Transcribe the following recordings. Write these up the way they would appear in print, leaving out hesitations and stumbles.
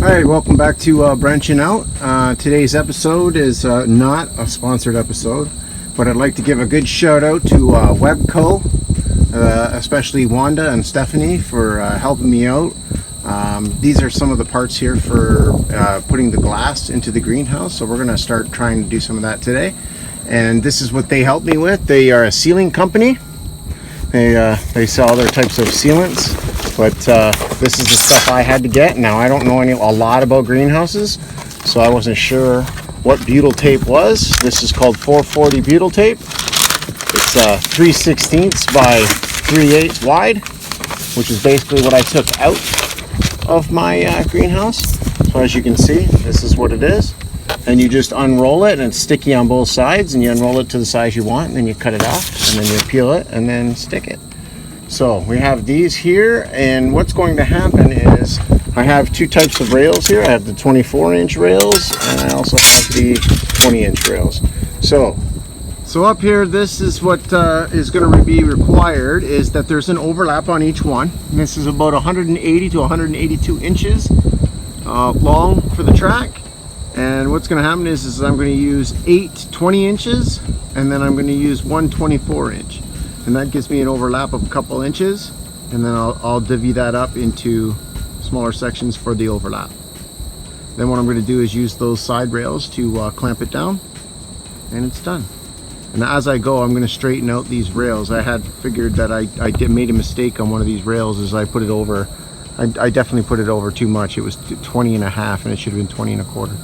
Alright, welcome back to Branching Out. Today's episode is not a sponsored episode, but I'd like to give a good shout out to WEBCO, especially Wanda and Stephanie for helping me out. These are some of the parts here for putting the glass into the greenhouse, so we're going to start trying to do some of that today. And this is what they helped me with. They are a sealing company. They sell other types of sealants, but this is the stuff I had to get. Now I don't know a lot about greenhouses, so I wasn't sure what butyl tape was. This is called 440 butyl tape. It's 3/16 by 3/8 wide, which is basically what I took out of my greenhouse. So as you can see, this is what it is. And you just unroll it, and it's sticky on both sides, and you unroll it to the size you want, and then you cut it off, and then you peel it and then stick it. So we have these here, and what's going to happen is I have two types of rails here. I have the 24-inch rails, and I also have the 20-inch rails. So up here, this is what is going to be required, is that there's an overlap on each one. And this is about 180 to 182 inches long for the track. And what's going to happen is I'm going to use 8 20 inches, and then I'm going to use one 24-inch. And that gives me an overlap of a couple inches, and then I'll divvy that up into smaller sections for the overlap. Then what I'm going to do is use those side rails to clamp it down, and it's done. And as I go, I'm going to straighten out these rails. I had figured that I made a mistake on one of these rails as I put it over. I definitely put it over too much. It was 20 and a half, and it should have been 20 and a quarter.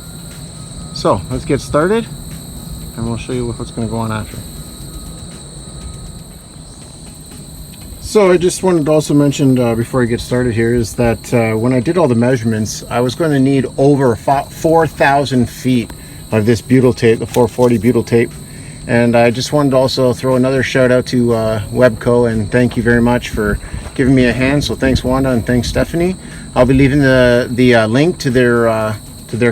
So let's get started, and we'll show you what's going to go on after. So I just wanted to also mention before I get started here is that when I did all the measurements, I was going to need over 4,000 feet of this butyl tape, the 440 butyl tape. And I just wanted to also throw another shout out to WEBCO, and thank you very much for giving me a hand. So thanks Wanda, and thanks Stephanie. I'll be leaving the link to their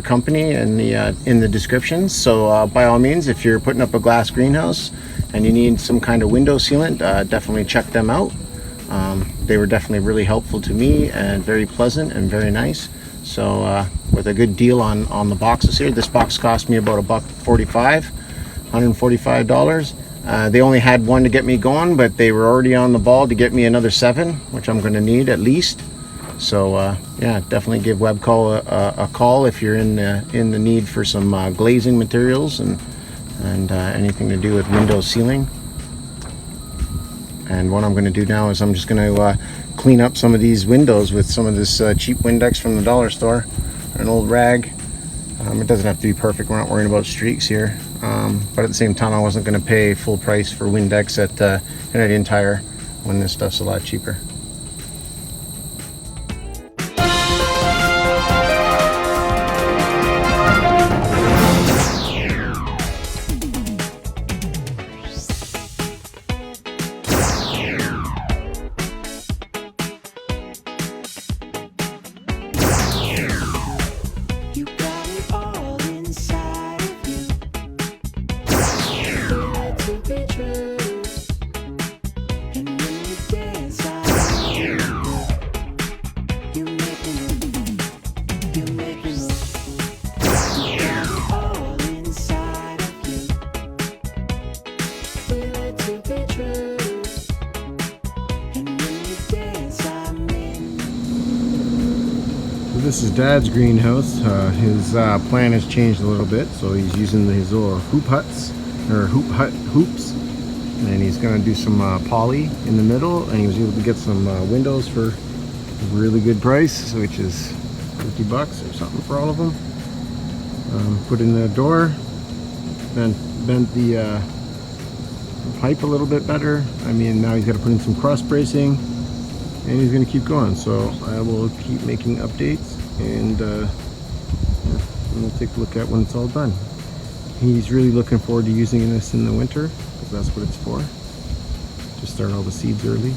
company and in the description. So by all means, if you're putting up a glass greenhouse and you need some kind of window sealant, definitely check them out. They were definitely really helpful to me and very pleasant and very nice. So with a good deal on the boxes here. This box cost me about $145. They only had one to get me going, but they were already on the ball to get me another 7, which I'm going to need at least. So yeah, definitely give WEBCO a call if you're in the need for some glazing materials and anything to do with window sealing. And what I'm going to do now is I'm just going to clean up some of these windows with some of this cheap Windex from the dollar store, an old rag. It doesn't have to be perfect. We're not worrying about streaks here, but at the same time, I wasn't going to pay full price for Windex at Canadian Tire when this stuff's a lot cheaper. This is Dad's greenhouse. His plan has changed a little bit, so he's using his little hoop hoops, and he's going to do some poly in the middle, and he was able to get some windows for a really good price, which is $50 or something for all of them. Put in the door, then bent the pipe a little bit better. I mean, now he's got to put in some cross bracing, and he's going to keep going. So I will keep making updates, and we'll take a look at when it's all done. He's really looking forward to using this in the winter, because that's what it's for, to start all the seeds early.